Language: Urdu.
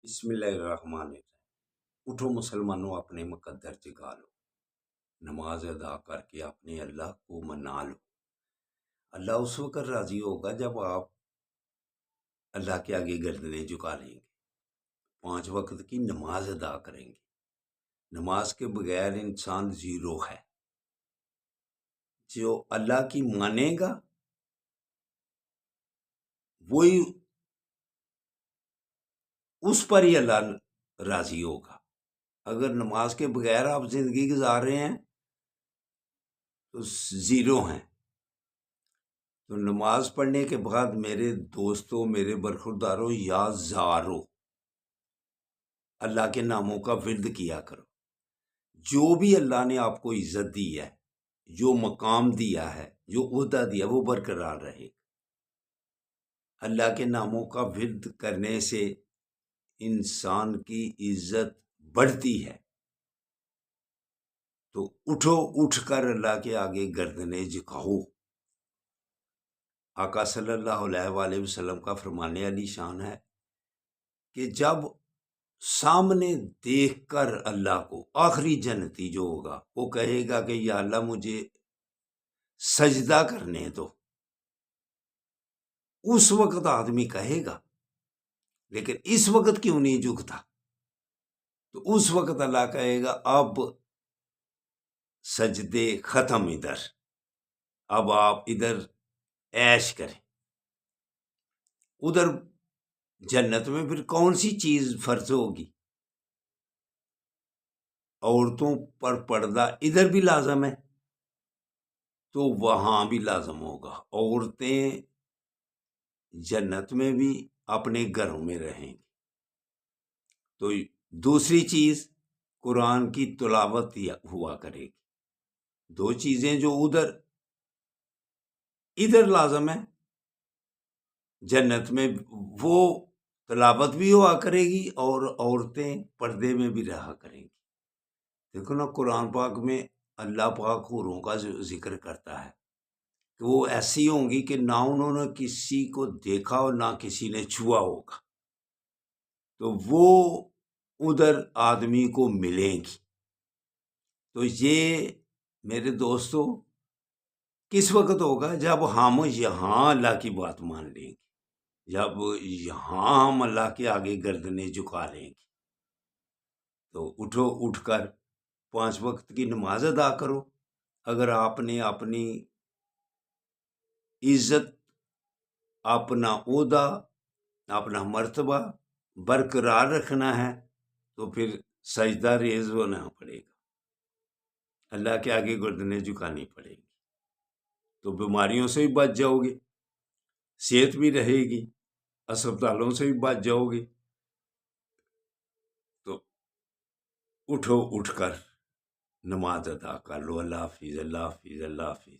بسم اللہ الرحمن الرحیم۔ اٹھو مسلمانوں، اپنے مقدر جگا لو، نماز ادا کر کے اپنے اللہ کو منا لو۔ اللہ اس وقت راضی ہوگا جب آپ اللہ کے آگے گردنیں جھکا لیں گے، 5 وقت کی نماز ادا کریں گے۔ نماز کے بغیر انسان زیرو ہے۔ جو اللہ کی مانے گا وہی اس پر ہی اللہ راضی ہوگا۔ اگر نماز کے بغیر آپ زندگی گزار رہے ہیں تو زیرو ہیں۔ تو نماز پڑھنے کے بعد میرے دوستوں، میرے برخورداروں یا زارو، اللہ کے ناموں کا ورد کیا کرو۔ جو بھی اللہ نے آپ کو عزت دی ہے، جو مقام دیا ہے، جو عہدہ دیا، وہ برقرار رہے۔ اللہ کے ناموں کا ورد کرنے سے انسان کی عزت بڑھتی ہے۔ تو اٹھو، اٹھ کر اللہ کے آگے گردنیں جھکاؤ۔ آقا صلی اللہ علیہ وآلہ وسلم کا فرمان علی شان ہے کہ جب سامنے دیکھ کر اللہ کو آخری جنتی جو ہوگا وہ کہے گا کہ یا اللہ مجھے سجدہ کرنے دو، اس وقت آدمی کہے گا لیکن اس وقت کیوں نہیں جھکتا؟ تو اس وقت اللہ کہے گا اب سجدے ختم، ادھر اب آپ ادھر عیش کریں۔ ادھر جنت میں پھر کون سی چیز فرض ہوگی؟ عورتوں پر پردہ ادھر بھی لازم ہے تو وہاں بھی لازم ہوگا۔ عورتیں جنت میں بھی اپنے گھروں میں رہیں گی۔ تو دوسری چیز قرآن کی تلاوت ہوا کرے گی۔ 2 چیزیں جو ادھر لازم ہے جنت میں، وہ تلاوت بھی ہوا کرے گی اور عورتیں پردے میں بھی رہا کریں گی۔ دیکھو نا، قرآن پاک میں اللہ پاک حوروں کا ذکر کرتا ہے کہ وہ ایسی ہوں گی کہ نہ انہوں نے کسی کو دیکھا اور نہ کسی نے چھوا ہوگا، تو وہ ادھر آدمی کو ملیں گی۔ تو یہ میرے دوستو کس وقت ہوگا؟ جب ہم یہاں اللہ کی بات مان لیں گے، جب یہاں ہم اللہ کے آگے گردنیں جھکا لیں گے۔ تو اٹھو، اٹھ کر 5 وقت کی نماز ادا کرو۔ اگر آپ نے اپنی عزت، اپنا عہدہ، اپنا مرتبہ برقرار رکھنا ہے تو پھر سجدہ ریز ہونا پڑے گا، اللہ کے آگے گردنیں جھکانی پڑے گی۔ تو بیماریوں سے بھی بچ جاؤ گے، صحت بھی رہے گی، اسپتالوں سے بھی بچ جاؤ گے۔ تو اٹھو، اٹھ کر نماز ادا کر لو۔ اللہ حافظ، اللہ حافظ، اللہ حافظ۔